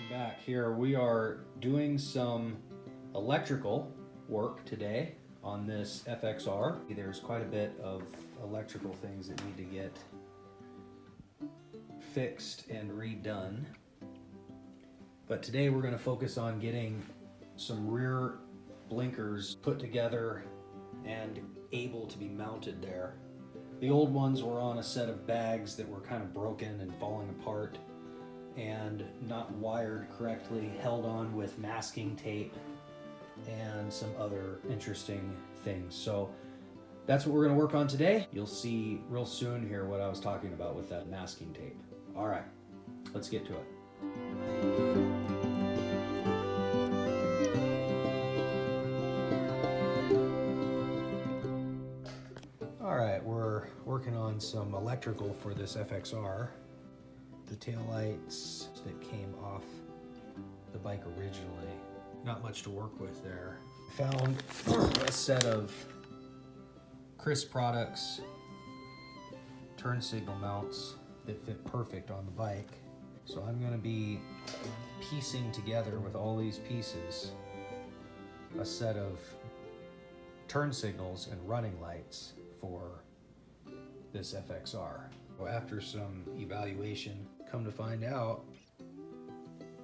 Back here, we are doing some electrical work today on this FXR. There's quite a bit of electrical things that need to get fixed and redone. But today we're going to focus on getting some rear blinkers put together and able to be mounted there. The old ones were on a set of bags that were kind of broken and falling apart and not wired correctly, held on with masking tape and some other interesting things. So that's what we're going to work on today. You'll see real soon here what I was talking about with that masking tape. All right, let's get to it. All right, we're working on some electrical for this FXR. The taillights that came off the bike originally. Not much to work with there. Found a set of Chris Products turn signal mounts that fit perfect on the bike. So I'm going to be piecing together with all these pieces a set of turn signals and running lights for this FXR. After some evaluation, come to find out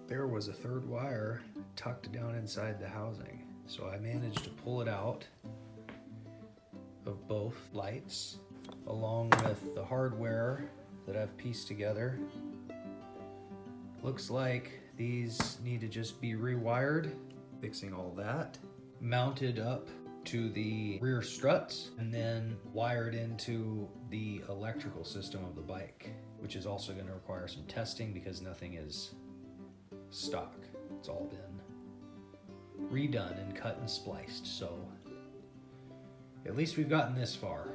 there was a third wire tucked down inside the housing. So I managed to pull it out of both lights along with the hardware that I've pieced together. Looks like these need to just be rewired, fixing all that, mounted up to the rear struts, and then wired into the electrical system of the bike, which is also going to require some testing because nothing is stock. It's all been redone and cut and spliced. So at least we've gotten this far.